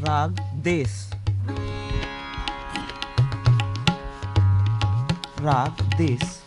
राग देश, राग देश।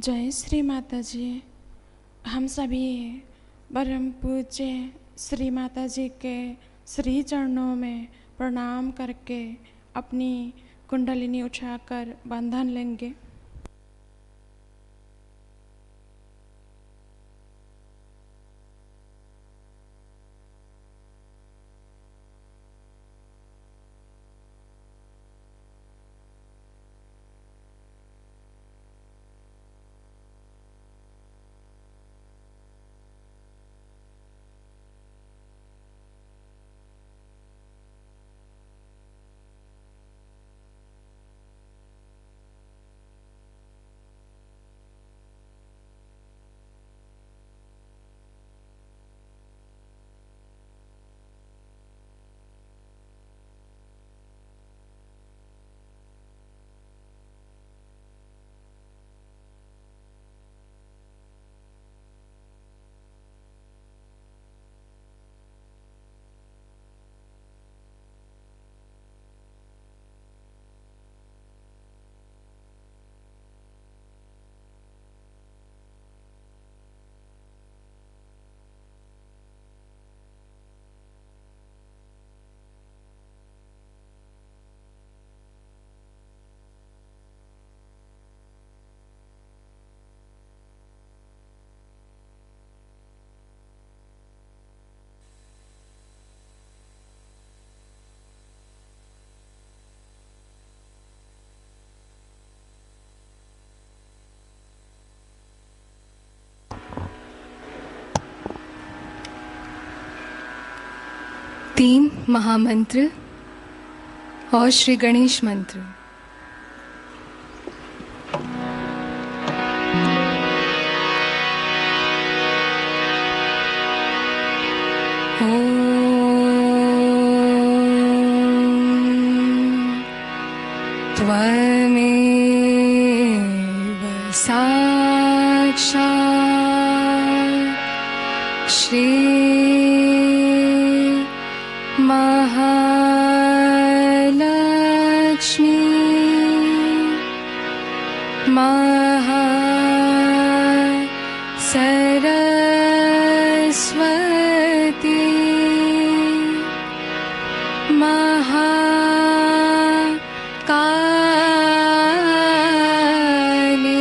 जय श्री माता जी। हम सभी परम पूज्य श्री माता जी के श्री चरणों में प्रणाम करके अपनी कुंडलिनी उठाकर बंधन लेंगे। तीन महामंत्र और श्री गणेश मंत्र। त्वमेव साक्षात् श्री महालक्ष्मी सरस्वती महाकाली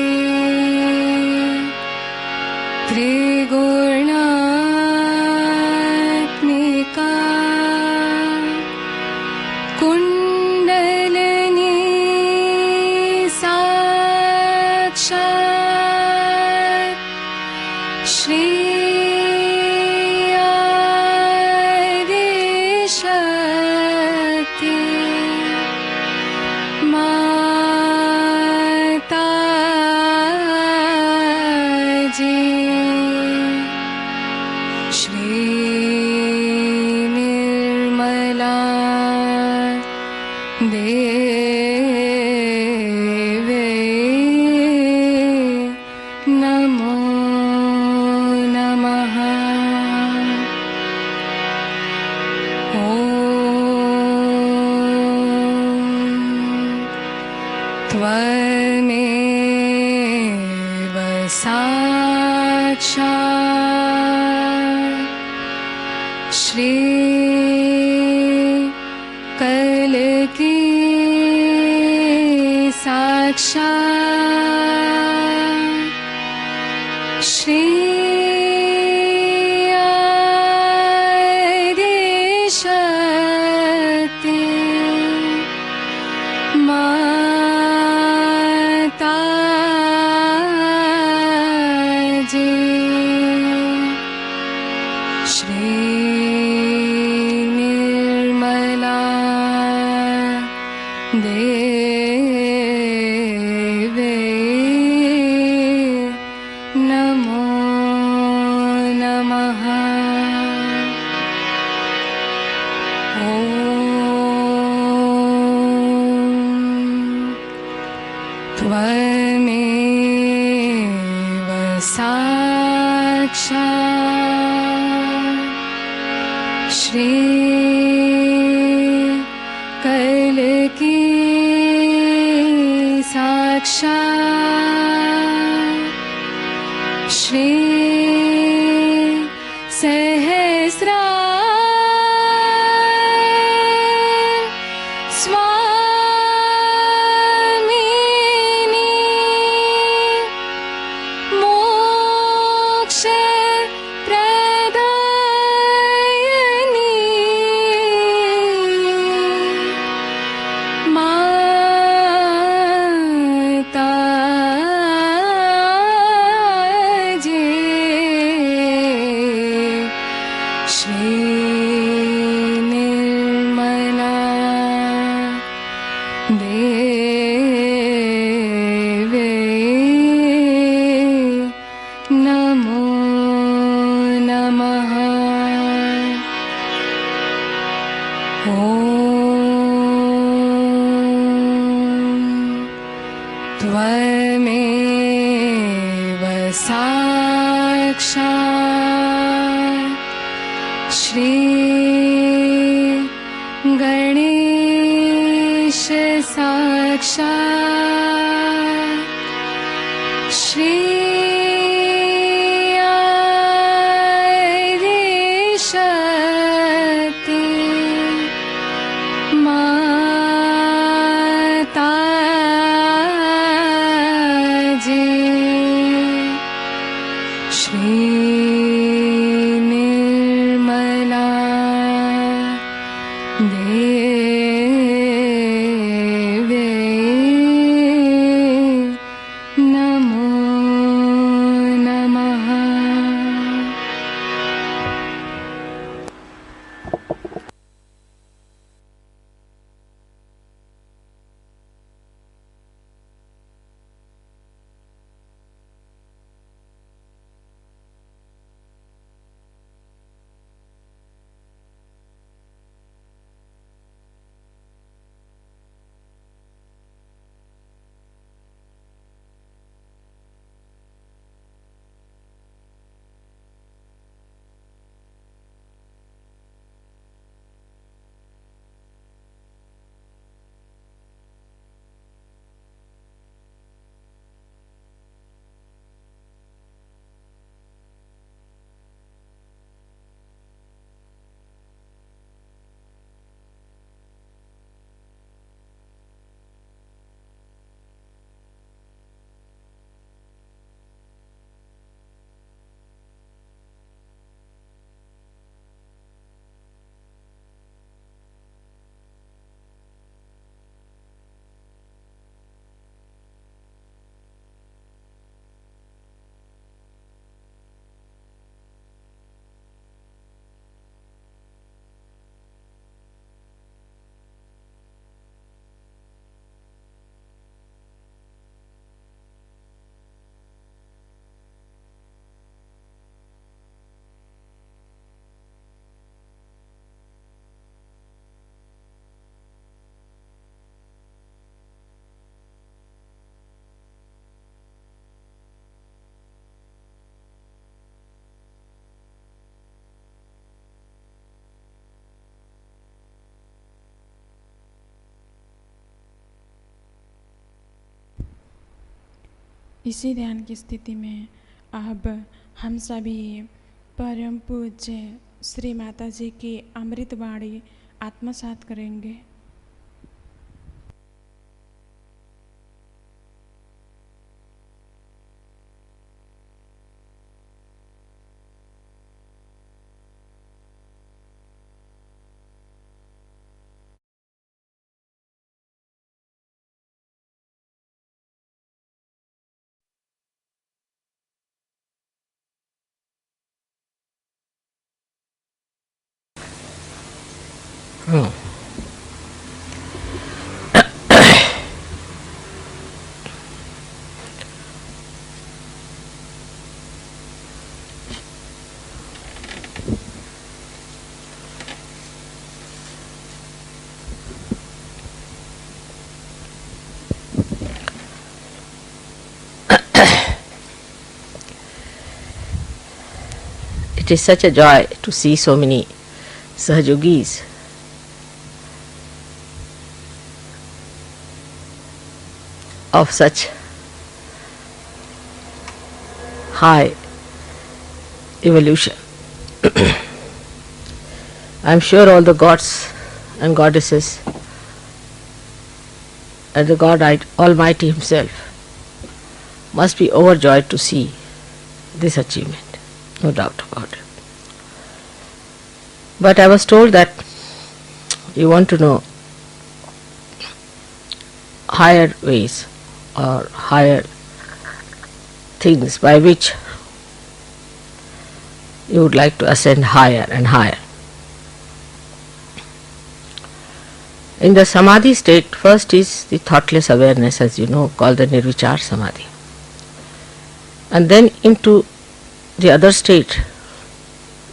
त्रिगुणात्मिका कुंडलिनी साक्षात् श्री शक्ति माता जी श्री निर्मला देवी नमो नमः। त्वमेव साक्षात् श्री कल्की साक्षात् श्री शक्ति माता जी श्री निर्मला देवी नमो नमः। त्वमेव साक्षात् श्री कल्की साक्षात् त्वमेव साक्षात् श्री गणेश साक्षात् श्री शक्ति माता जी श्री निर्मला देवी नमो नमः। इसी ध्यान की स्थिति में अब हम सभी परम पूज्य श्री माता जी की अमृत वाणी आत्मसात करेंगे। It is such a joy to see so many Sahajogis of such high evolution. I am sure all the gods and goddesses and the God Almighty Himself must be overjoyed to see this achievement, no doubt about it. But I was told that you want to know higher ways or higher things by which you would like to ascend higher and higher. In the Samadhi state, first is the thoughtless awareness, as you know, called the Nirvichar Samadhi. And then into the other state,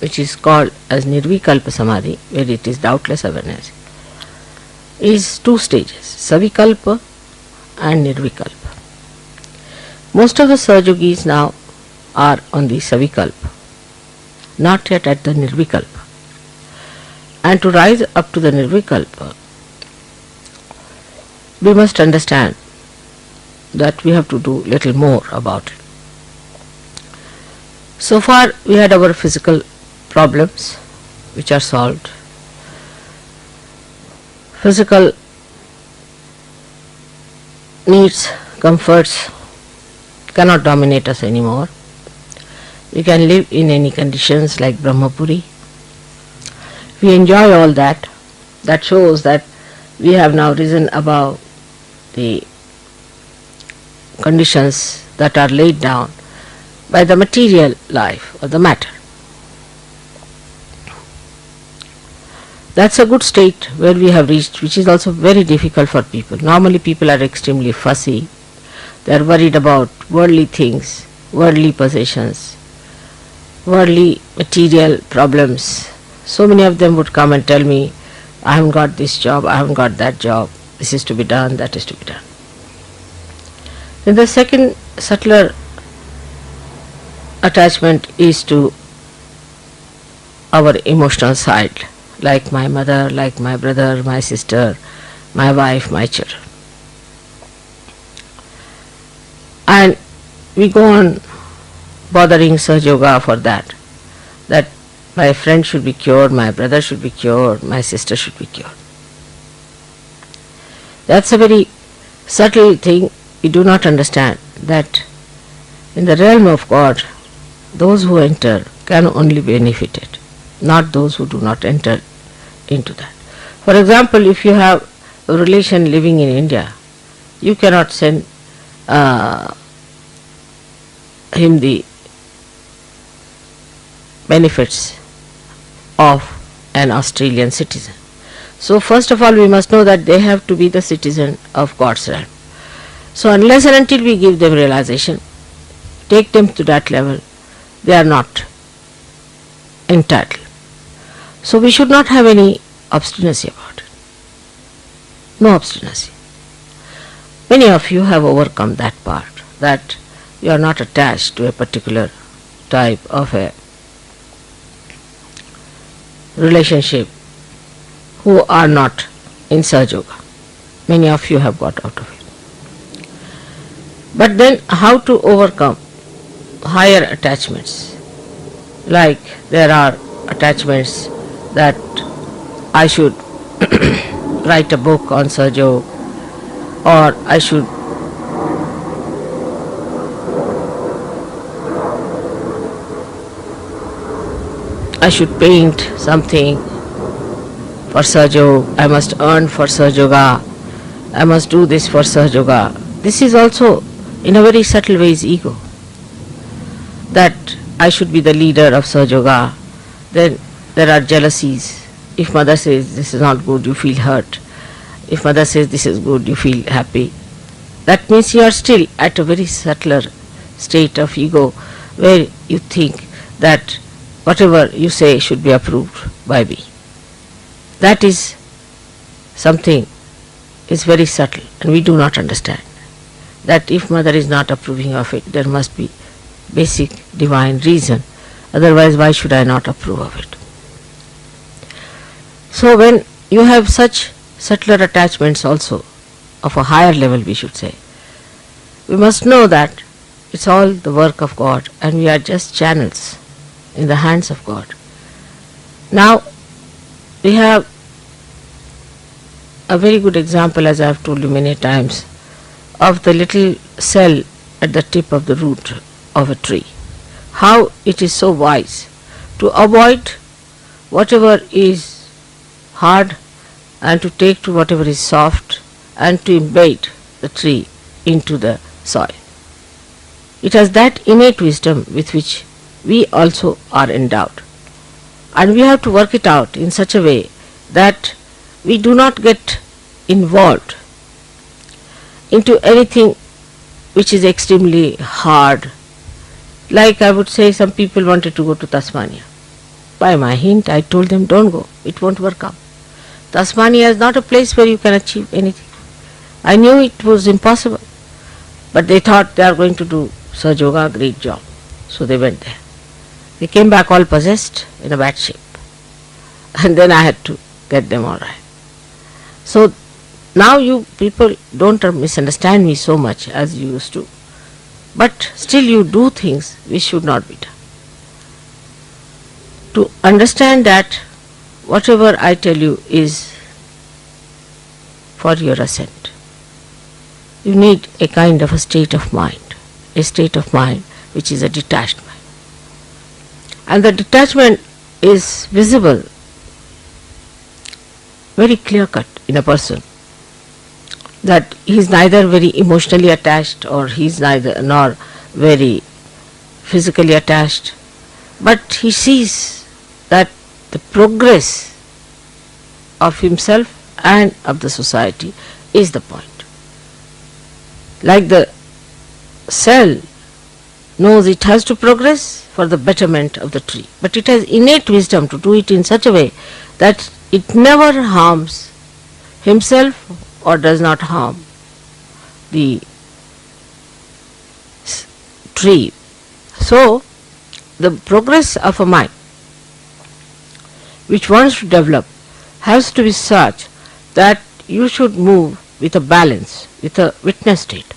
which is called as Nirvikalpa Samadhi, where it is doubtless awareness, is two stages, Savikalpa and Nirvikalpa. Most of the Sahajogis now are on the Savikalpa, not yet at the Nirvikalpa. And to rise up to the Nirvikalpa, we must understand that we have to do little more about it. So far we had our physical problems which are solved. Physical needs, comforts cannot dominate us anymore. We can live in any conditions like Brahmapuri. We enjoy all that. That shows that we have now risen above the conditions that are laid down by the material life or the matter. That's a good state where we have reached, which is also very difficult for people. Normally people are extremely fussy. They are worried about worldly things, worldly possessions, worldly material problems. So many of them would come and tell me, I haven't got this job, I haven't got that job, this is to be done, that is to be done. Then the second subtler attachment is to our emotional side, like my mother, like my brother, my sister, my wife, my children. And we go on bothering Sahaja Yoga for that my friend should be cured, my brother should be cured, my sister should be cured. That's a very subtle thing. We do not understand that in the realm of God, those who enter can only be benefited, not those who do not enter into that. For example, if you have a relation living in India, you cannot send him the benefits of an Australian citizen. So first of all we must know that they have to be the citizen of God's realm. So unless and until we give them realization, take them to that level, they are not entitled. So we should not have any obstinacy about it. No obstinacy. Many of you have overcome that part, that you are not attached to a particular type of a relationship who are not in Sahaja Yoga. Many of you have got out of it. But then how to overcome higher attachments? Like there are attachments that I should write a book on Sahaja Yoga, or I should paint something for Sahaja Yoga, I must earn for Sahaja Yoga, I must do this for Sahaja Yoga. This is also in a very subtle way is ego. That I should be the leader of Sahaja Yoga. Then there are jealousies. If mother says this is not good, you feel hurt. If mother says this is good, you feel happy. That means you are still at a very subtler state of ego where you think that whatever you say should be approved by me. That is something is very subtle and we do not understand. That if mother is not approving of it, there must be basic divine reason. Otherwise, why should I not approve of it? So when you have such subtler attachments also, of a higher level we should say, we must know that it's all the work of God and we are just channels in the hands of God. Now we have a very good example, as I have told you many times, of the little cell at the tip of the root of a tree. How it is so wise to avoid whatever is hard and to take to whatever is soft and to embed the tree into the soil. It has that innate wisdom with which we also are endowed, and we have to work it out in such a way that we do not get involved into anything which is extremely hard. Like I would say, some people wanted to go to Tasmania. By my hint, I told them, don't go, it won't work out. Tasmania is not a place where you can achieve anything. I knew it was impossible, but they thought they are going to do Sahaja Yoga, great job. So they went there. They came back all possessed, in a bad shape. And then I had to get them all right. So now you people don't misunderstand me so much as you used to. But still you do things which should not be done. To understand that whatever I tell you is for your ascent, you need a kind of a state of mind which is a detached mind. And the detachment is visible, very clear cut in a person, that he is neither very emotionally attached or he is neither nor very physically attached, but he sees that the progress of himself and of the society is the point. Like the cell knows it has to progress for the betterment of the tree, but it has innate wisdom to do it in such a way that it never harms himself or does not harm the tree. So the progress of a mind which wants to develop has to be such that you should move with a balance, with a witness state,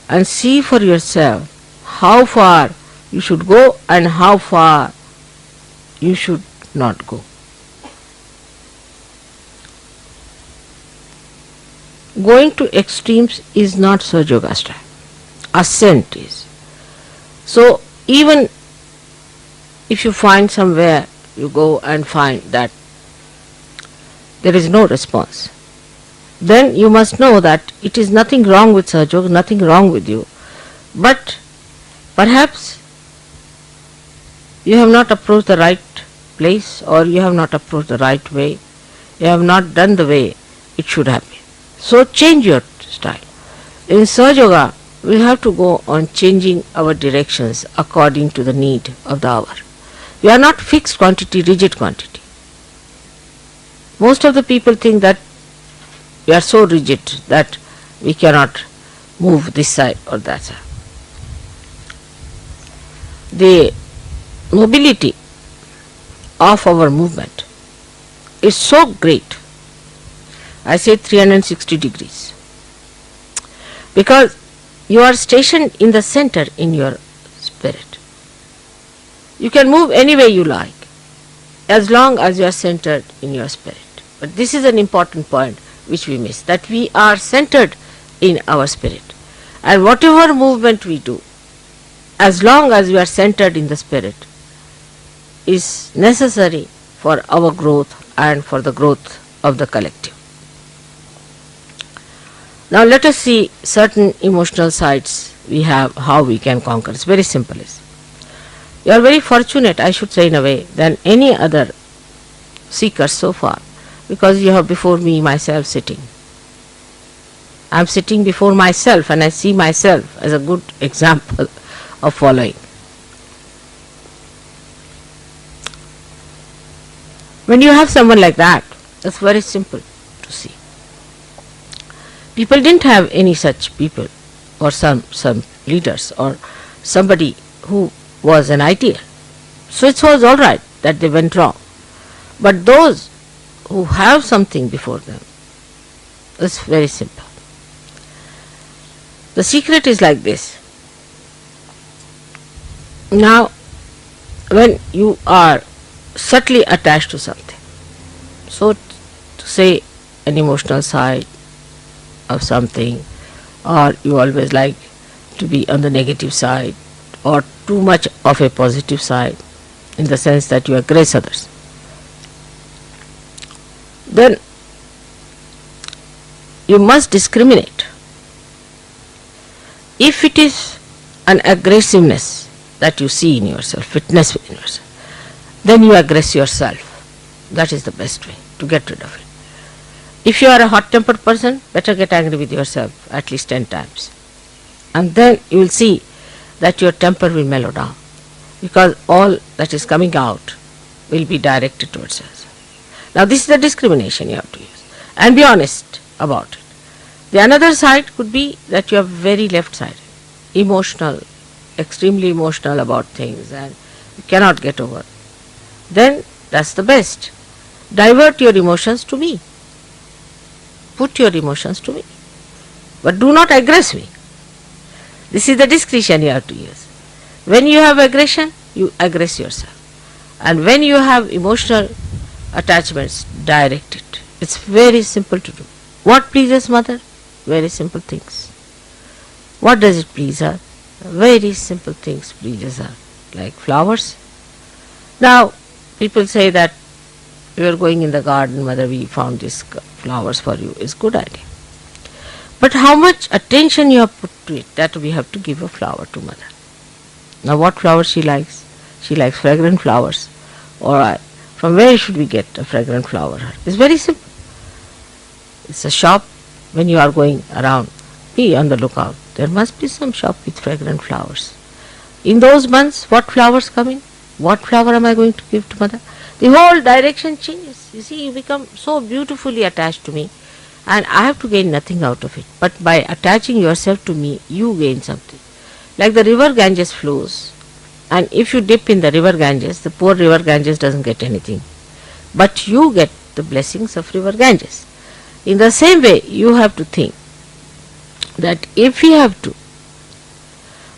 and see for yourself how far you should go and how far you should not go. Going to extremes is not Sahaja Yoga style. Ascent is. So even if you find somewhere, you go and find that there is no response, then you must know that it is nothing wrong with Sahaja Yoga, nothing wrong with you, but perhaps you have not approached the right place, or you have not approached the right way, you have not done the way it should have been. So change your style. In Sahaja Yoga, we have to go on changing our directions according to the need of the hour. We are not fixed quantity, rigid quantity. Most of the people think that we are so rigid that we cannot move this side or that side. The mobility of our movement is so great, I say 360 degrees, because you are stationed in the center in your spirit. You can move any way you like as long as you are centered in your spirit. But this is an important point which we miss, that we are centered in our spirit, and whatever movement we do, as long as we are centered in the spirit, is necessary for our growth and for the growth of the collective. Now let us see certain emotional sides we have, how we can conquer. It's very simple. You are very fortunate, I should say, in a way, than any other seeker so far, because you have before me myself sitting. I am sitting before myself and I see myself as a good example of following. When you have someone like that, it's very simple to see. People didn't have any such people, or some leaders, or somebody who was an ideal. So it was all right that they went wrong. But those who have something before them, it's very simple. The secret is like this. Now, when you are subtly attached to something, so to say an emotional side of something, or you always like to be on the negative side, or too much of a positive side, in the sense that you aggress others, then you must discriminate. If it is an aggressiveness that you see in yourself, witness in yourself, then you aggress yourself. That is the best way to get rid of it. If you are a hot-tempered person, better get angry with yourself at least 10 times. And then you will see that your temper will mellow down, because all that is coming out will be directed towards us. Now this is the discrimination you have to use, and be honest about it. The another side could be that you are very left-sided, emotional, extremely emotional about things, and you cannot get over. Then that's the best. Divert your emotions to me. Put your emotions to me. But do not aggress me. This is the discretion you have to use. When you have aggression, you aggress yourself. And when you have emotional attachments, direct it. It's very simple to do. What pleases mother? Very simple things. What does it please her? Very simple things pleases her, like flowers. Now, people say that we are going in the garden, mother, we found these flowers for you. It's a good idea. But how much attention you have put to it, that we have to give a flower to mother. Now what flower she likes? She likes fragrant flowers. Alright, from where should we get a fragrant flower? It's very simple. It's a shop. When you are going around, be on the lookout. There must be some shop with fragrant flowers. In those months, what flowers come in? What flower am I going to give to mother? The whole direction changes. You see, you become so beautifully attached to me, and I have to gain nothing out of it. But by attaching yourself to me, you gain something. Like the river Ganges flows, and if you dip in the river Ganges, the poor river Ganges doesn't get anything. But you get the blessings of river Ganges. In the same way, you have to think that if we have to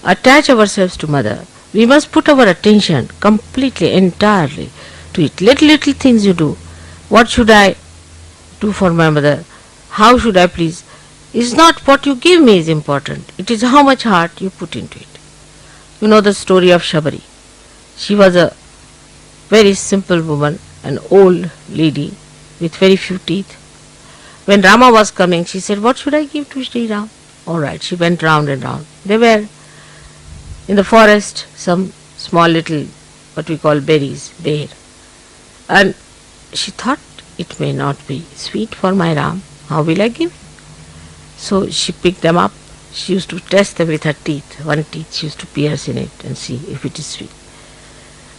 attach ourselves to mother, we must put our attention completely, entirely to it. Little things you do. What should I do for my mother? How should I please? It's not what you give me is important. It is how much heart you put into it. You know the story of Shabari. She was a very simple woman, an old lady with very few teeth. When Rama was coming, she said, what should I give to Shri Ram? Alright, she went round and round. They were in the forest, some small little, what we call berries, bear. And she thought, it may not be sweet for my Ram. How will I give? So she picked them up. She used to test them with her teeth. One teeth she used to pierce in it and see if it is sweet.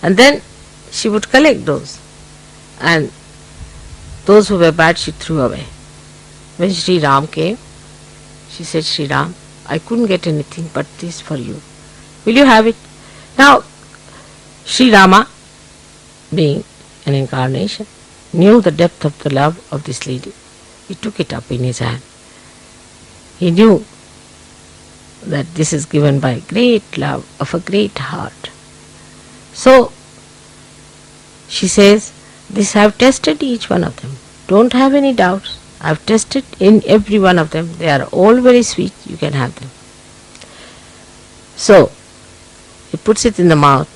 And then she would collect those. And those who were bad she threw away. When Shri Ram came, she said, Shri Ram, I couldn't get anything but this for you. Will you have it? Now, Shri Rama, being an incarnation, knew the depth of the love of this lady. He took it up in his hand. He knew that this is given by great love of a great heart. So, she says, this I have tested each one of them. Don't have any doubts. I have tested in every one of them. They are all very sweet. You can have them. So, he puts it in the mouth,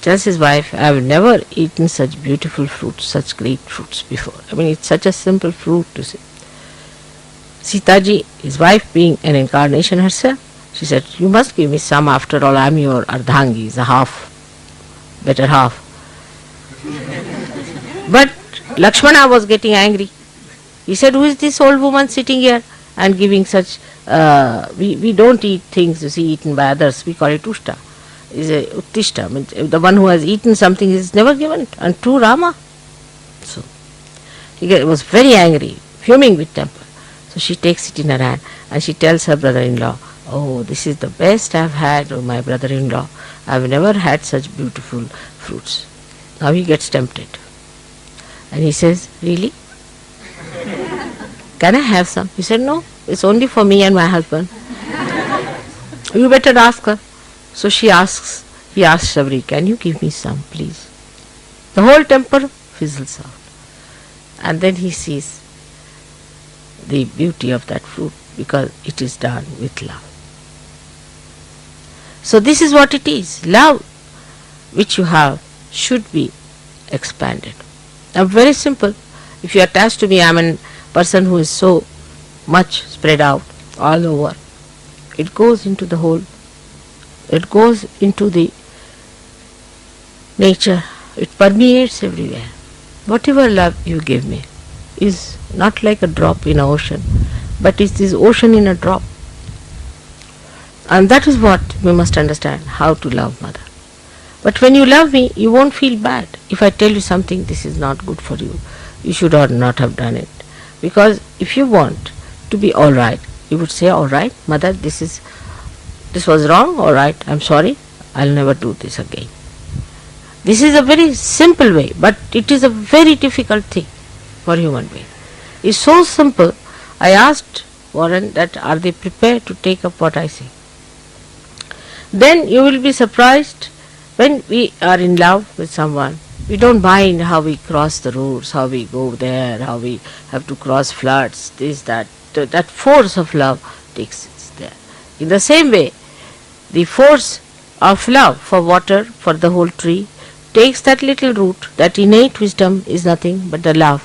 tells his wife, I have never eaten such beautiful fruits, such great fruits before. I mean, it's such a simple fruit to say. Sitaji, his wife being an incarnation herself, she said, you must give me some, after all I am your ardhangi, the half, better half. But Lakshmana was getting angry. He said, who is this old woman sitting here and giving such, we don't eat things, you see, eaten by others, we call it ushta. Is a uttishta, means the one who has eaten something is never given unto Rama. So, he was very angry, fuming with temper. So she takes it in her hand and she tells her brother-in-law, oh, this is the best I have had, oh my brother-in-law. I have never had such beautiful fruits. Now he gets tempted. And he says, really? Can I have some? He said, no, it's only for me and my husband. You better ask her. So he asks Shabari, can you give me some, please? The whole temper fizzles out. And then he sees the beauty of that fruit because it is done with love. So this is what it is. Love which you have should be expanded. Now very simple. If you are attached to me, I am a person who is so much spread out all over. It goes into the whole, it goes into the nature. It permeates everywhere. Whatever love you give me is not like a drop in an ocean, but it is ocean in a drop. And that is what we must understand, how to love mother. But when you love me, you won't feel bad. If I tell you something, this is not good for you, you should or not have done it. Because if you want to be alright, you would say, alright, mother, this was wrong, alright, I'm sorry, I'll never do this again. This is a very simple way, but it is a very difficult thing for human being. It's so simple. I asked Warren that are they prepared to take up what I say. Then you will be surprised when we are in love with someone. We don't mind how we cross the roads, how we go there, how we have to cross floods, this, that. That force of love takes us there. In the same way, the force of love for water, for the whole tree, takes that little root. That innate wisdom is nothing but the love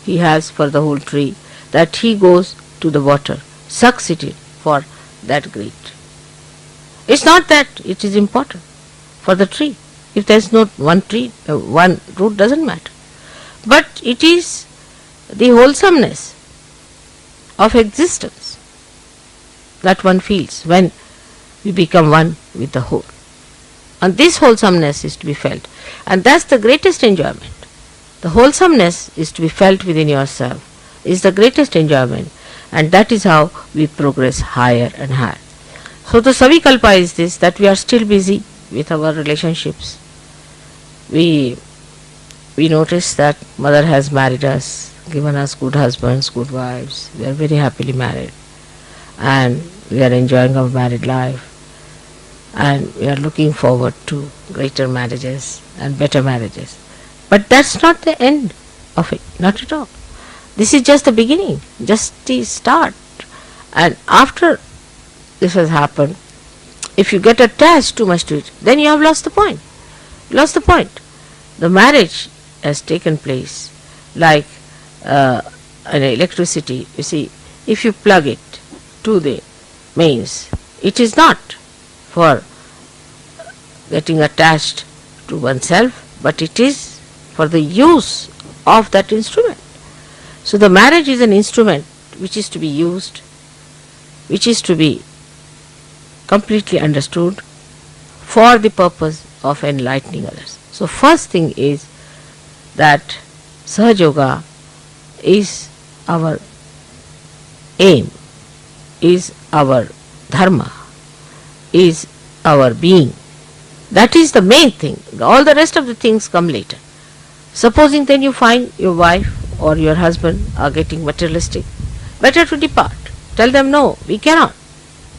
he has for the whole tree, that he goes to the water, sucks it in for that great. It's not that it is important for the tree. If there is not one tree, one root doesn't matter. But it is the wholesomeness of existence that one feels when we become one with the whole. And this wholesomeness is to be felt. And that's the greatest enjoyment. The wholesomeness is to be felt within yourself, is the greatest enjoyment. And that is how we progress higher and higher. So the Savikalpa is this, that we are still busy with our relationships. We notice that mother has married us, given us good husbands, good wives. We are very happily married. And we are enjoying our married life. And we are looking forward to greater marriages and better marriages. But that's not the end of it, not at all. This is just the beginning, just the start. And after this has happened, if you get attached too much to it, then you have lost the point. Lost the point. The marriage has taken place like an electricity. You see, if you plug it to the mains, it is not for getting attached to oneself, but it is for the use of that instrument. So the marriage is an instrument which is to be used, which is to be completely understood for the purpose of enlightening others. So first thing is that Sahaja Yoga is our aim, is our dharma, is our being. That is the main thing. All the rest of the things come later. Supposing then you find your wife or your husband are getting materialistic, better to depart. Tell them, no, we cannot.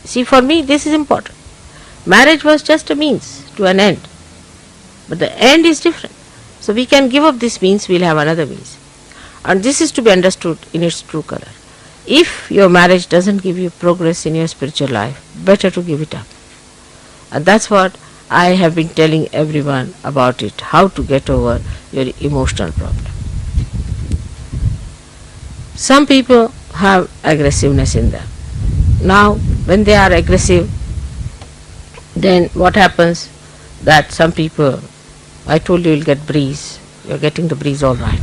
See, for me this is important. Marriage was just a means to an end, but the end is different. So we can give up this means, we'll have another means. And this is to be understood in its true color. If your marriage doesn't give you progress in your spiritual life, better to give it up. And that's what I have been telling everyone about it, how to get over your emotional problem. Some people have aggressiveness in them. Now, when they are aggressive, then what happens? That some people, I told you you'll get breeze. You're getting the breeze all right.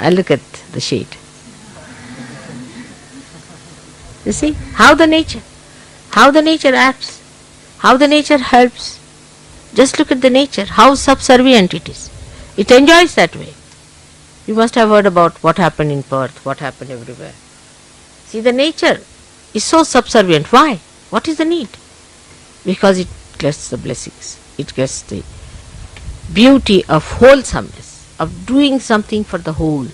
And look at the shade. You see how the nature acts, how the nature helps. Just look at the nature, how subservient it is. It enjoys that way. You must have heard about what happened in Perth, what happened everywhere. See, the nature is so subservient. Why? What is the need? Because it gets the blessings. It gets the beauty of wholesomeness, of doing something for the whole.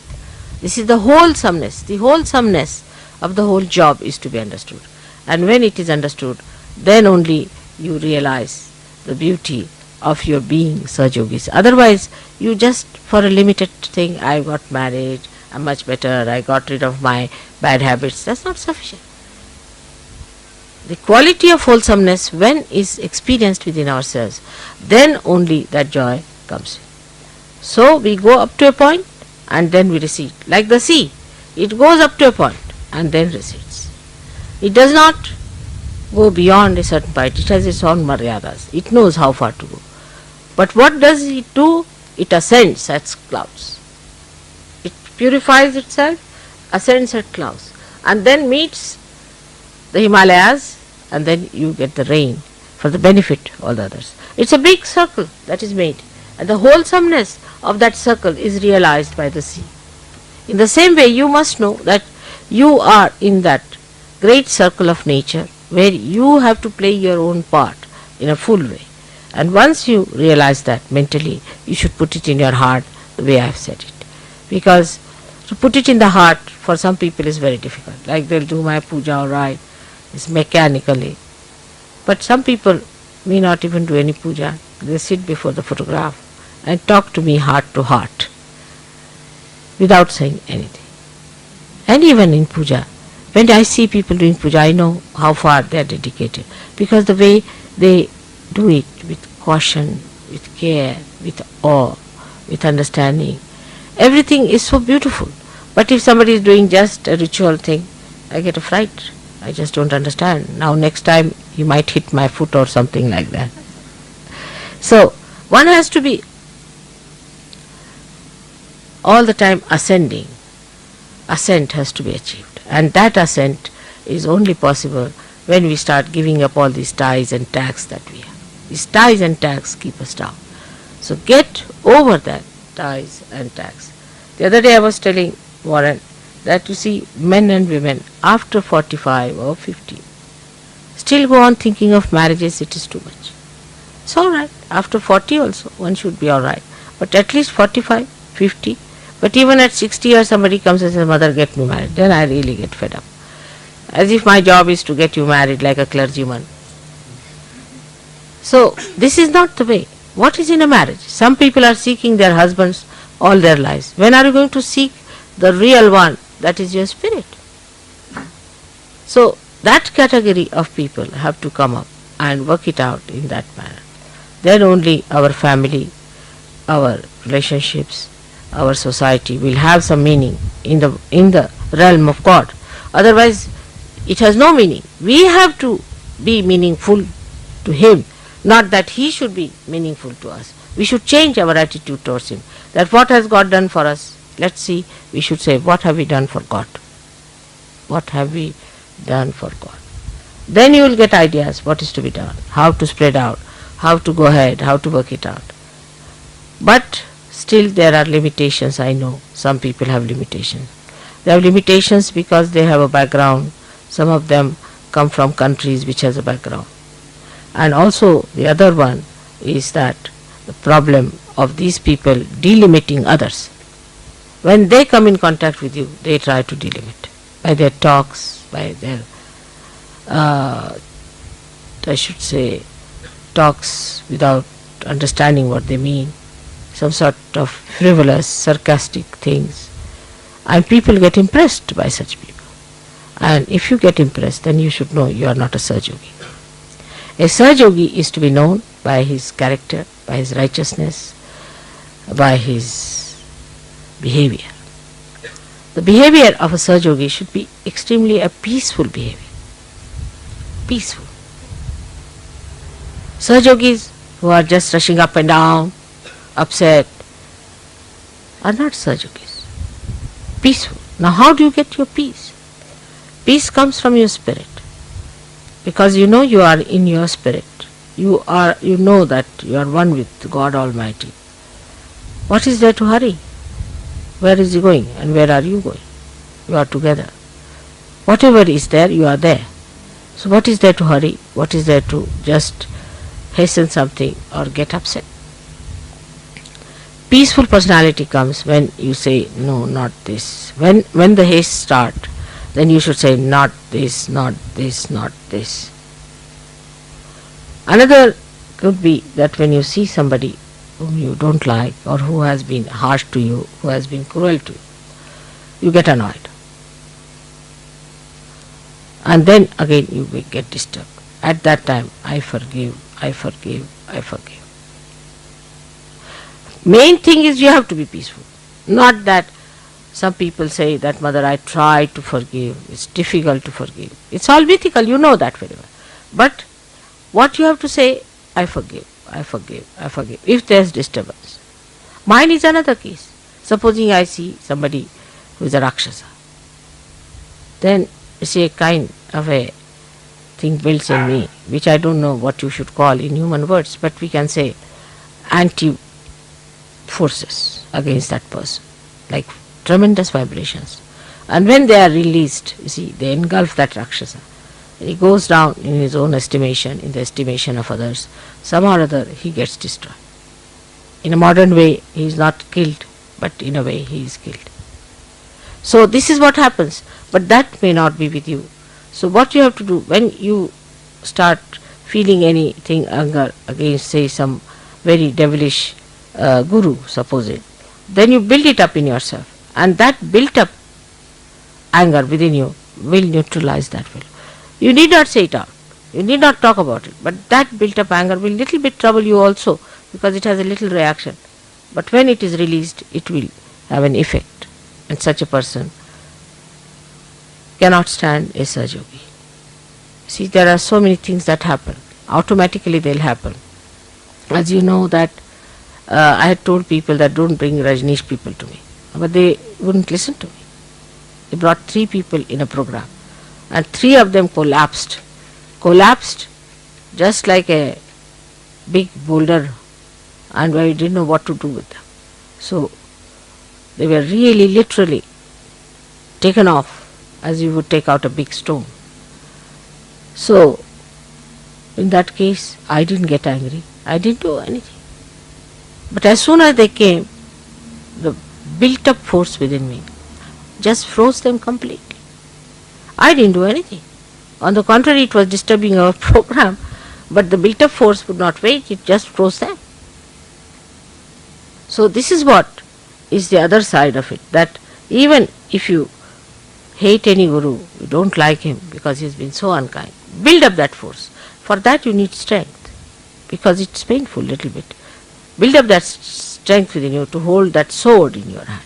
This is the wholesomeness. The wholesomeness of the whole job is to be understood. And when it is understood, then only you realize the beauty of your being, Sahajogis. Otherwise, you just for a limited thing, I got married, I'm much better, I got rid of my bad habits. That's not sufficient. The quality of wholesomeness, when is experienced within ourselves, then only that joy comes in. So we go up to a point and then we recede. Like the sea, it goes up to a point and then recedes. It does not go beyond a certain point. It has its own maryadas. It knows how far to go. But what does it do? It ascends at clouds. It purifies itself, ascends at clouds, and then meets the Himalayas and then you get the rain for the benefit of all the others. It's a big circle that is made, and the wholesomeness of that circle is realized by the sea. In the same way, you must know that you are in that great circle of nature where you have to play your own part in a full way. And once you realize that mentally, you should put it in your heart the way I have said it. Because to put it in the heart for some people is very difficult. Like they'll do my puja all right, it's mechanically. But some people may not even do any puja. They sit before the photograph and talk to me heart to heart without saying anything. And even in puja, when I see people doing puja, I know how far they are dedicated, because the way they do it with caution, with care, with awe, with understanding, everything is so beautiful. But if somebody is doing just a ritual thing, I get a fright. I just don't understand. Now next time he might hit my foot or something like that. So one has to be all the time ascending. Ascent has to be achieved, and that ascent is only possible when we start giving up all these ties and tags that we have. These ties and tags keep us down. So get over that ties and tags. The other day I was telling Warren that you see men and women after 45 or 50 still go on thinking of marriages. It is too much. It's all right. After 40 also one should be all right. But at least 45, 50. But even at 60 years somebody comes and says, "Mother, get me married." Then I really get fed up. As if my job is to get you married like a clergyman. So this is not the way. What is in a marriage? Some people are seeking their husbands all their lives. When are you going to seek the real one? That is your spirit. So that category of people have to come up and work it out in that manner. Then only our family, our relationships, our society will have some meaning in the realm of God. Otherwise it has no meaning. We have to be meaningful to Him, not that He should be meaningful to us. We should change our attitude towards Him. That what has God done for us? Let's see, we should say, what have we done for God? What have we done for God? Then you will get ideas what is to be done, how to spread out, how to go ahead, how to work it out. But still there are limitations. I know some people have limitations. They have limitations because they have a background. Some of them come from countries which has a background. And also the other one is that the problem of these people delimiting others. When they come in contact with you, they try to delimit by their talks, by their I should say talks without understanding what they mean, some sort of frivolous, sarcastic things, and people get impressed by such people. And if you get impressed, then you should know you are not a Sahajogi. A Sahajogi is to be known by his character, by his righteousness, by his behavior. The behavior of a Sahajogi should be extremely a peaceful behavior. Peaceful. Sahajogis who are just rushing up and down, upset, are not Sahajogis. Peaceful. Now how do you get your peace? Peace comes from your spirit. Because you know you are in your spirit. You know that you are one with God Almighty. What is there to hurry? Where is He going and where are you going? You are together. Whatever is there, you are there. So what is there to hurry? What is there to just hasten something or get upset? Peaceful personality comes when you say, no, not this. When the haste starts, then you should say, not this, not this, not this. Another could be that when you see somebody whom you don't like or who has been harsh to you, who has been cruel to you, you get annoyed. And then again you will get disturbed. At that time, I forgive, I forgive, I forgive. Main thing is you have to be peaceful. Not that some people say that, Mother, I try to forgive, it's difficult to forgive. It's all mythical, you know that very well. But what you have to say, I forgive, I forgive, I forgive, if there is disturbance. Mine is another case. Supposing I see somebody who is a Rakshasa, then you see a kind of a thing builds in me, which I don't know what you should call in human words, but we can say anti-forces against that person, like tremendous vibrations. And when they are released, you see, they engulf that Rakshasa. He goes down in his own estimation, in the estimation of others. Somehow or other he gets destroyed. In a modern way, he is not killed, but in a way he is killed. So this is what happens, but that may not be with you. So what you have to do, when you start feeling anything, anger against, say, some very devilish guru, suppose it, then you build it up in yourself, and that built up anger within you will neutralize that will. You need not say it out, you need not talk about it, but that built up anger will little bit trouble you also, because it has a little reaction. But when it is released, it will have an effect, and such a person cannot stand a Sahajogi. See, there are so many things that happen. Automatically they will happen. As you know that I had told people that don't bring Rajneesh people to me, but they wouldn't listen to me. They brought 3 people in a program, and 3 of them collapsed just like a big boulder, and I didn't know what to do with them. So they were really literally taken off as you would take out a big stone. So in that case I didn't get angry, I didn't do anything. But as soon as they came, the built up force within me just froze them completely. I didn't do anything. On the contrary, it was disturbing our program, but the built up force would not wait, it just froze them. So this is what is the other side of it, that even if you hate any guru, you don't like him because he has been so unkind, build up that force. For that you need strength, because it's painful little bit. Build up that strength within you to hold that sword in your hand.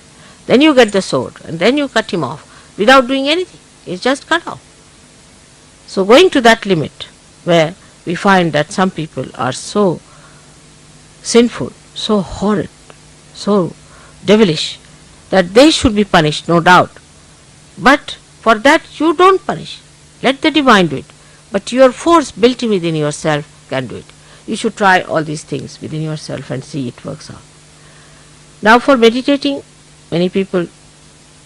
Then you get the sword, and then you cut him off without doing anything. It's just cut off. So going to that limit where we find that some people are so sinful, so horrid, so devilish, that they should be punished, no doubt. But for that you don't punish. Let the divine do it. But your force built within yourself can do it. You should try all these things within yourself and see it works out. Now for meditating, many people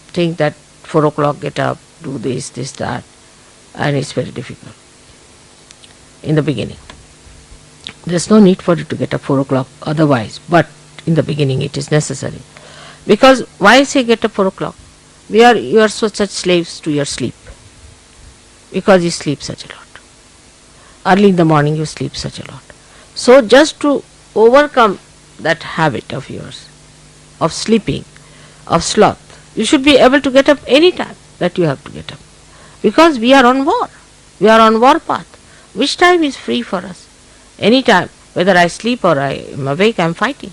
think that 4 o'clock get up, do this, that, and it's very difficult in the beginning. There's no need for you to get up 4 o'clock otherwise, but in the beginning it is necessary. Because why say get up 4 o'clock? You are such slaves to your sleep, because you sleep such a lot. Early in the morning you sleep such a lot. So just to overcome that habit of yours, of sleeping, of sloth, you should be able to get up any time that you have to get up. Because we are on war. We are on war path. Which time is free for us? Any time. Whether I sleep or I am awake, I am fighting.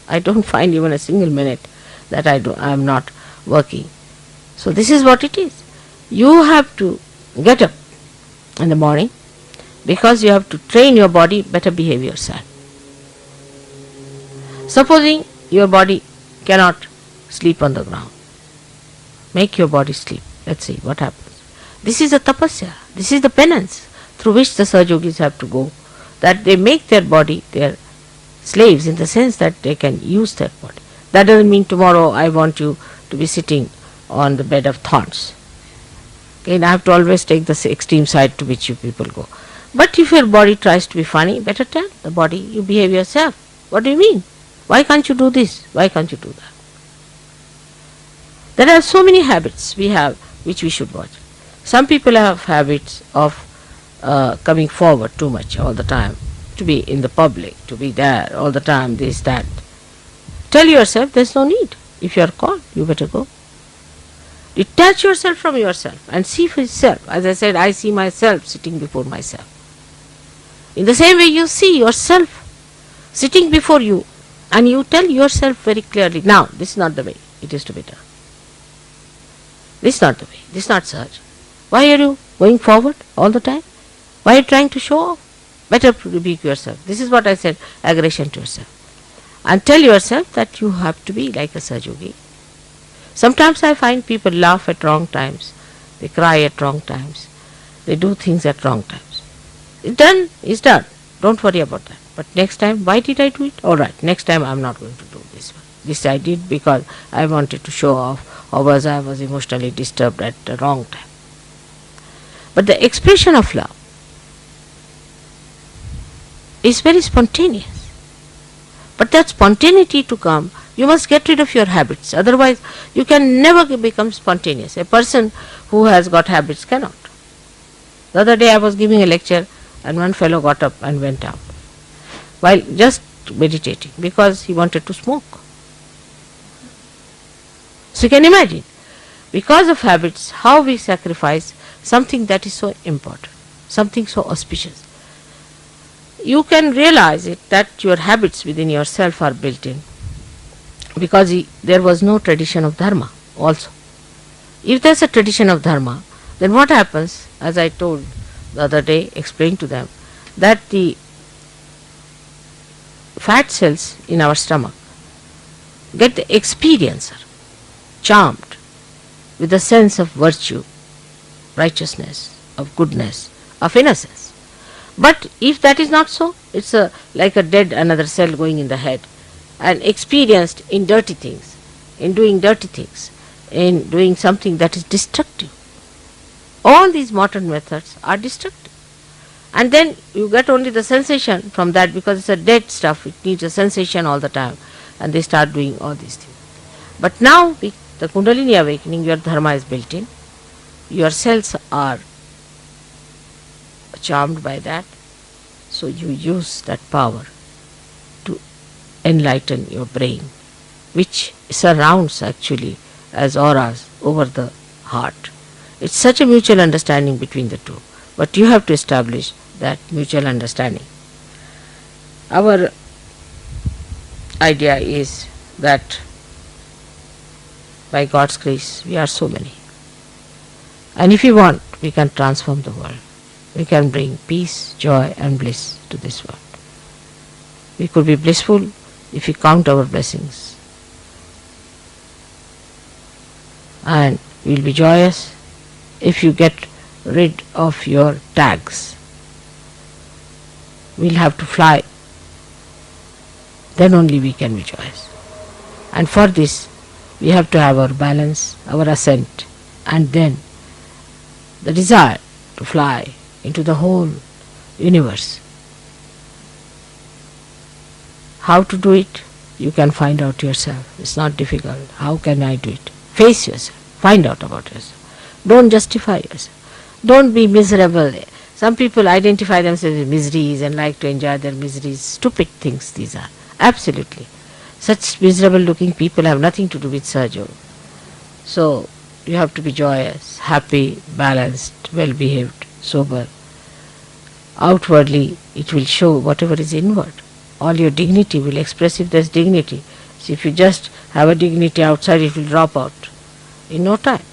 I don't find even a single minute that I am not working. So this is what it is. You have to get up in the morning, because you have to train your body better behave yourself. Supposing your body cannot sleep on the ground, make your body sleep. Let's see what happens. This is a tapasya. This is the penance through which the Sahajogis have to go, that they make their body their slaves, in the sense that they can use their body. That doesn't mean tomorrow I want you to be sitting on the bed of thorns. Again, I have to always take the extreme side to which you people go. But if your body tries to be funny, better tell the body, you behave yourself. What do you mean? Why can't you do this? Why can't you do that? There are so many habits we have which we should watch. Some people have habits of coming forward too much all the time, to be in the public, to be there all the time, this, that. Tell yourself there's no need. If you are called, you better go. Detach yourself from yourself and see for yourself. As I said, I see myself sitting before myself. In the same way you see yourself sitting before you, and you tell yourself very clearly, now this is not the way it is to be done. This is not the way. This is not Sahaj. Why are you going forward all the time? Why are you trying to show off? Better rebuke yourself. This is what I said, aggression to yourself. And tell yourself that you have to be like a Sahajogi. Sometimes I find people laugh at wrong times. They cry at wrong times. They do things at wrong times. It's done, it's done. Don't worry about that. But next time, why did I do it? Alright, next time I'm not going to do this one. This I did because I wanted to show off, or was I was emotionally disturbed at the wrong time. But the expression of love is very spontaneous. But that spontaneity to come, you must get rid of your habits. Otherwise, you can never become spontaneous. A person who has got habits cannot. The other day I was giving a lecture and one fellow got up and went out while just meditating because he wanted to smoke. So you can imagine, because of habits, how we sacrifice something that is so important, something so auspicious. You can realize it that your habits within yourself are built in because there was no tradition of dharma also. If there is a tradition of dharma, then what happens, as I told the other day, explained to them, that the fat cells in our stomach get the experiencer charmed with the sense of virtue, righteousness, of goodness, of innocence. But if that is not so, it's like a dead another cell going in the head and experienced in dirty things, in doing dirty things, in doing something that is destructive. All these modern methods are destructive. And then you get only the sensation from that because it's a dead stuff, it needs a sensation all the time, and they start doing all these things. But now, the Kundalini awakening, your dharma is built in, your cells are charmed by that, so you use that power to enlighten your brain, which surrounds actually as auras over the heart. It's such a mutual understanding between the two, but you have to establish that mutual understanding. Our idea is that by God's grace we are so many, and if we want, we can transform the world. We can bring peace, joy and bliss to this world. We could be blissful if we count our blessings, and we will be joyous if you get rid of your tags. We will have to fly, then only we can be joyous. And for this we have to have our balance, our ascent, and then the desire to fly into the whole universe. How to do it? You can find out yourself. It's not difficult. How can I do it? Face yourself. Find out about yourself. Don't justify yourself. Don't be miserable. Some people identify themselves with miseries and like to enjoy their miseries. Stupid things these are. Absolutely. Such miserable looking people have nothing to do with Sahaja. So you have to be joyous, happy, balanced, well behaved, sober. Outwardly it will show whatever is inward. All your dignity will express if there is dignity. So if you just have a dignity outside, it will drop out in no time.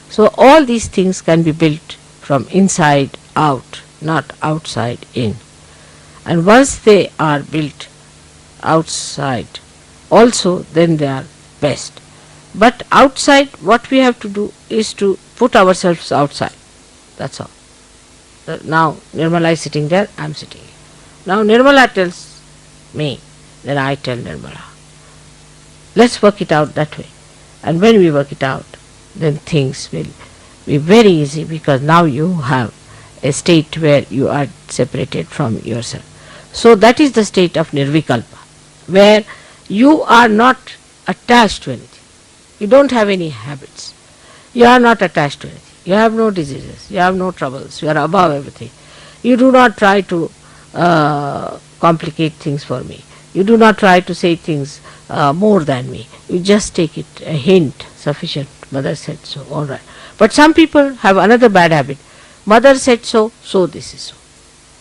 So all these things can be built from inside out, not outside in. And once they are built outside also, then they are best. But outside, what we have to do is to put ourselves outside. That's all. Now Nirmala is sitting there, I am sitting here. Now Nirmala tells me, then I tell Nirmala. Let's work it out that way. And when we work it out, then things will be very easy, because now you have a state where you are separated from yourself. So that is the state of Nirvikalpa, where you are not attached to anything. You don't have any habits. You are not attached to anything. You have no diseases. You have no troubles. You are above everything. You do not try to complicate things for me. You do not try to say things more than me. You just take it, a hint, sufficient. Mother said so, all right. But some people have another bad habit. Mother said so, so this is so.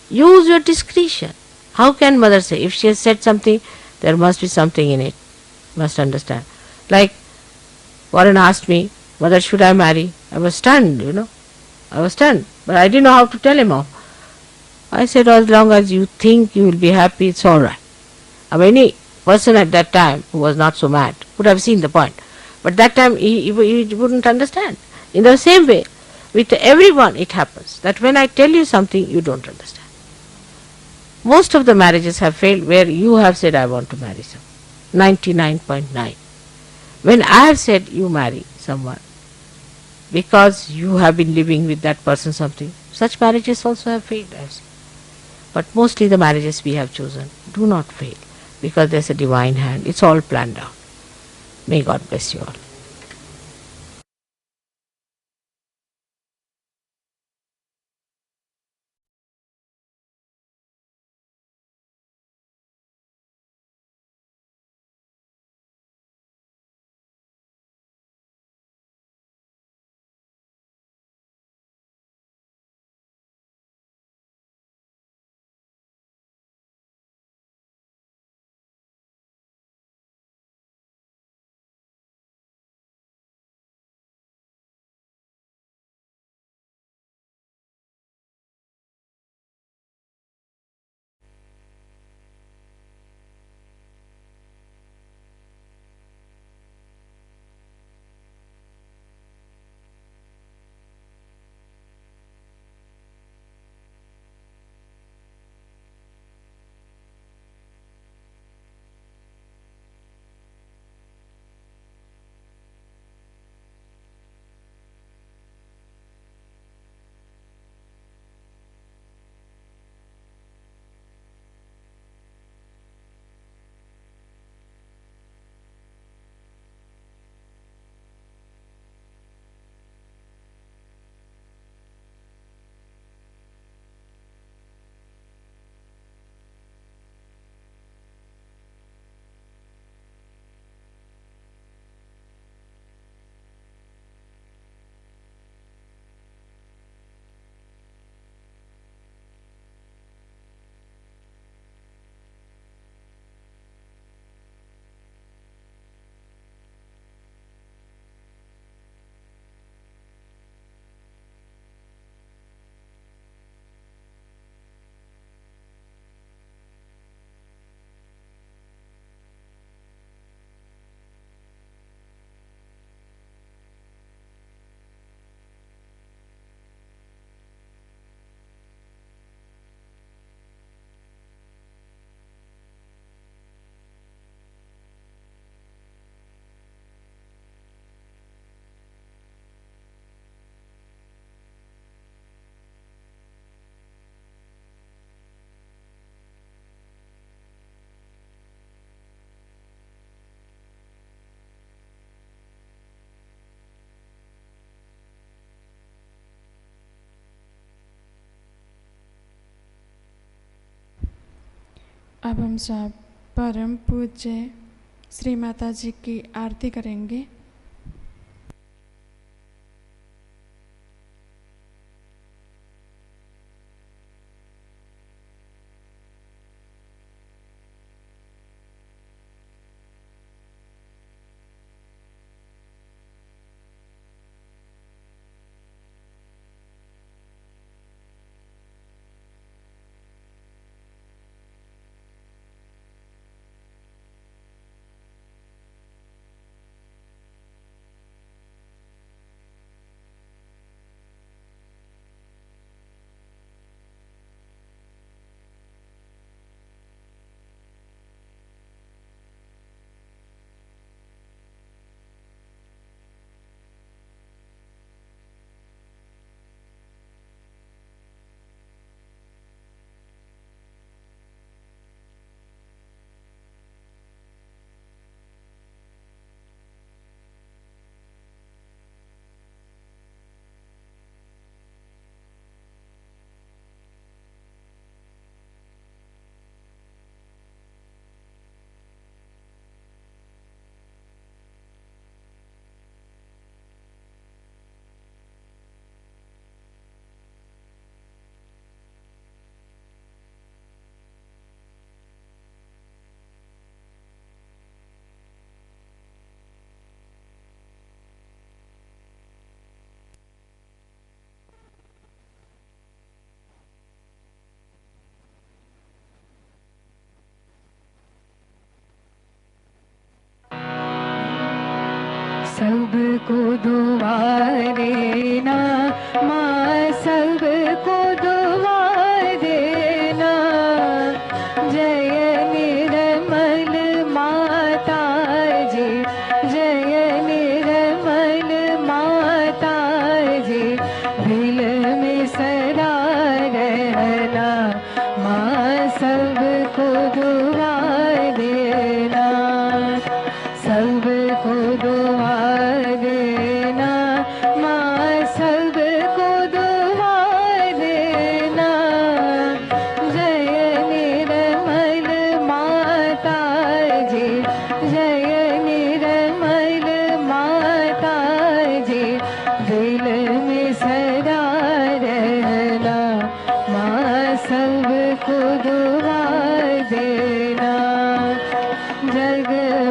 Use your discretion. How can mother say? If she has said something, there must be something in it. Must understand. Like Warren asked me, whether should I marry? I was stunned, I was stunned. But I didn't know how to tell him off. I said, as long as you think you will be happy, it's all right. Any person at that time who was not so mad would have seen the point. But that time he wouldn't understand. In the same way, with everyone it happens that when I tell you something, you don't understand. Most of the marriages have failed where you have said, I want to marry someone. 99.9. When I have said you marry someone because you have been living with that person something, such marriages also have failed. But mostly the marriages we have chosen do not fail because there's a divine hand. It's all planned out. May God bless you all. अब हम सब परम पूज्य श्री माता जी की आरती करेंगे। सबको दुआ देना माँ, सबको दुआ देना। को दुआ देना, माँ सबको दुआ देना। जय निर्मल माता जी, जय निर्मल माता जी, दिल में सदा रहना, माँ सबको दुआ देना। जग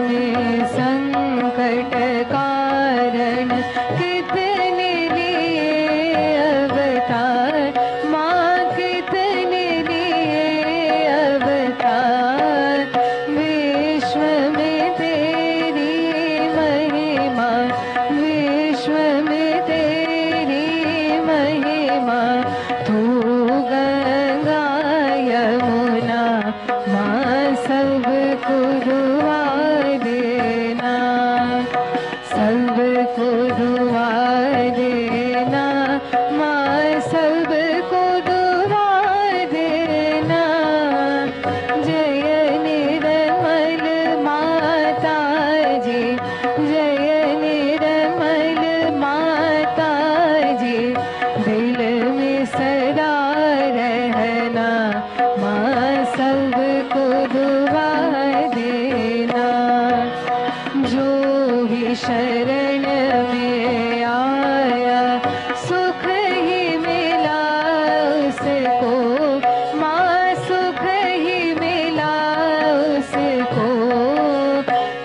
में संकट कारण कितने लिए अवतार, माँ कितने लिए अवतार। विश्व में तेरी महिमा, विश्व में तेरी महिमा। तू गंगा यमुना, माँ सबको दुआ देना, सबको दुआ देना, माँ सबको दुआ देना। जय निर्मल माता जी, जय निर्मल माता जी, दिल में सदा रहना, माँ सबको दुआ देना। जो भी शरण में आया सुख ही मिला उसको, माँ सुख ही मिला उसको।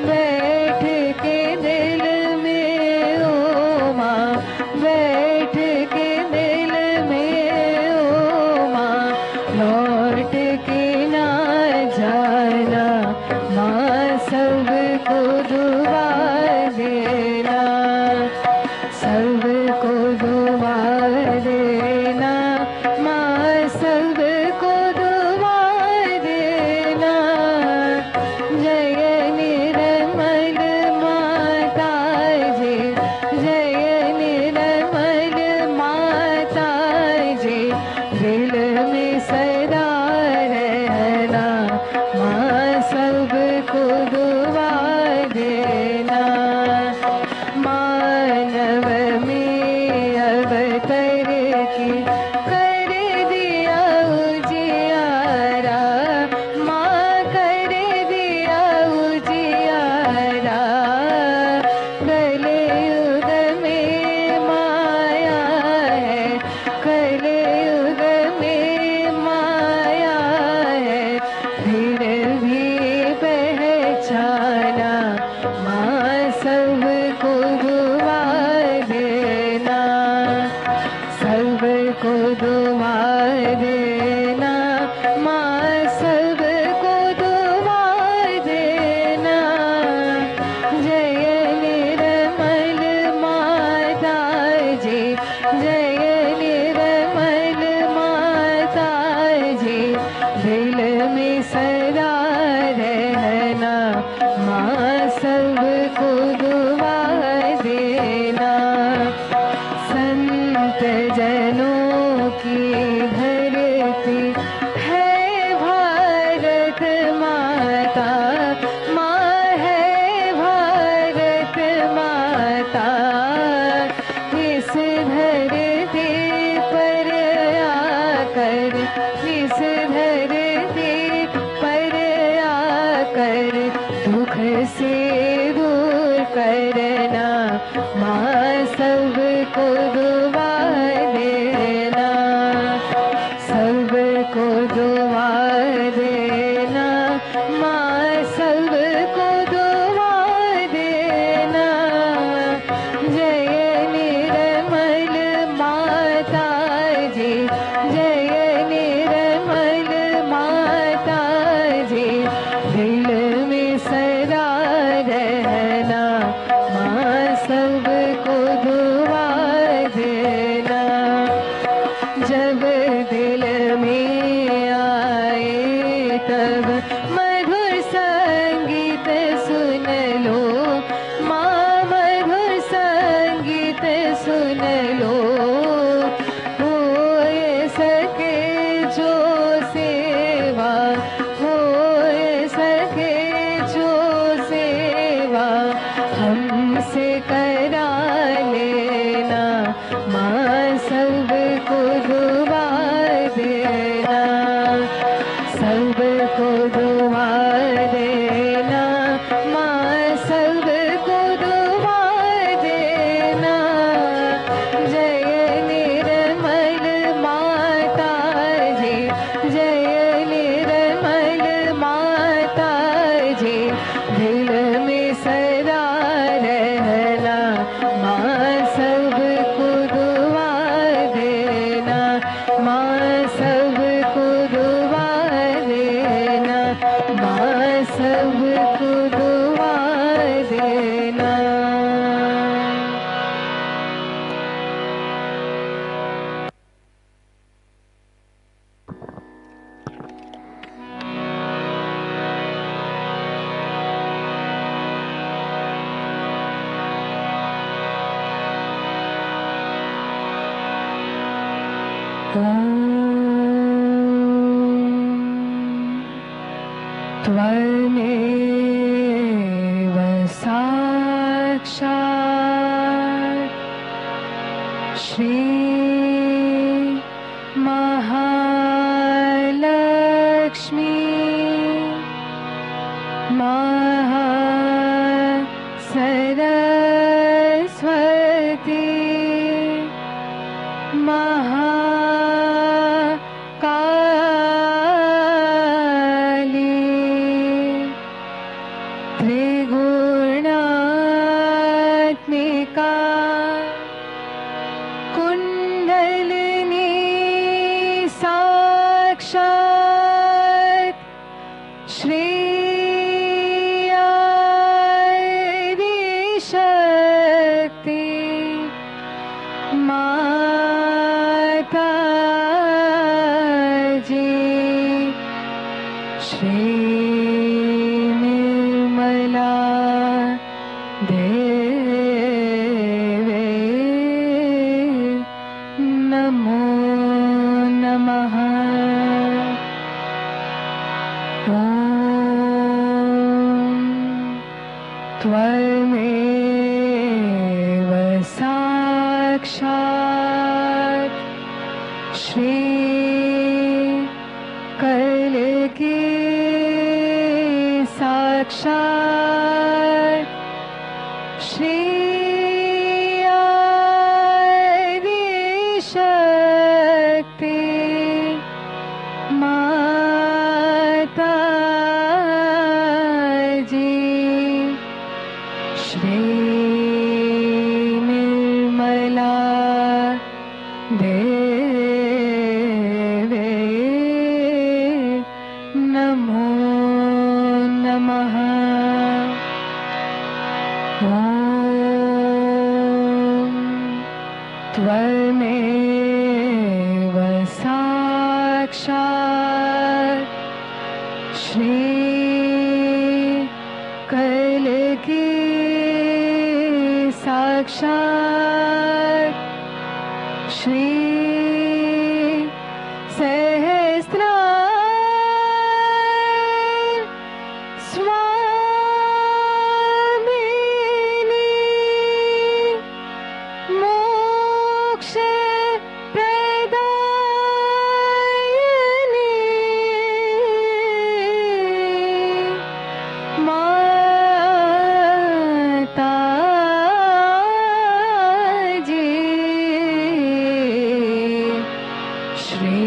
बैठ के दिल में ओ माँ, बैठ के दिल में ओ माँ, लौट के ना जाना, माँ सबको दुआ देना, सबको दुआ देना, माँ सबको दुआ देना। जय निर्मल माता जी, जय निर्मल माता जी, दिल में सदा रहना, माँ सबको दुआ देना। मानव में अवतर की कर दिया उजियारा, माँ कर दिया उजियारा। कलयुग में माया है, कलयुग में माया है, फिर भी पहचाना, माँ सबको दुआ देना, सबको दुआ देना, माँ सबको दुआ देना। जय निर्मल माता जी, जय निर्मल माता जी, दिल में सदा रहना, माँ सबको दुआ देना। संत जनों की धरती है भारत माता, माँ है भारत माता। इस धरती पर आकर, इस धरती पर आकर दुख से दूर करना, माँ सबको दुआ देना, सबको दुआ देना, माँ सबको दुआ देना। जय निर्मल माता जी, जय निर्मल माता जी, दिल में सदा रहना, माँ से करा लेना, माँ सबको दुआ देना, सबको दुआ देना, माँ सबको दुआ देना। जय निर्मल माता जी, जय निर्मल माता जी, दिल में सदा रहना, माँ सबको दुआ देना, माँ सबको दुआ देना, माँ सबको दुआ देना। त्वमेव साक्षात् श्री महालक्ष्मी महासरस्वती महाकाली त्रिगुणात्मिका कुंडलिनी साक्षात् श्री शक्ति माता जी, श्री निर्मला देवी नमो नमः। त्वमेव साक्षात् श्री कल्कि साक्षात् श्री आदिशक्ति माता जी, श्री निर्मला देवी नमो नमः। त्वमेव साक्षात् श्री कल्कि साक्षात् श्री सहस्रार स्वामिनी मोक्ष प्रदायिनी माता जी, श्री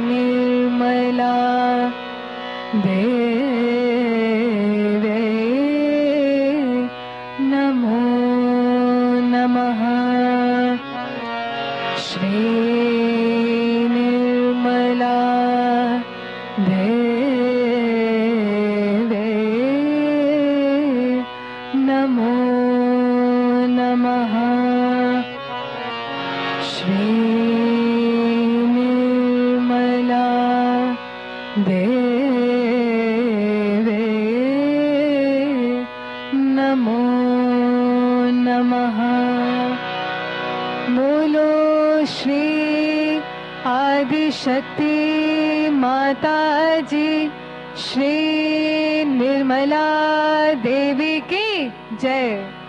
निर्मला देवी नमो नमः। श्री निर्मला देवी नमो नमः। श्री निर्मला देवी नमो नमः। बोलो श्री आदिशक्ति माता जी, श्री निर्मला देवी की जय।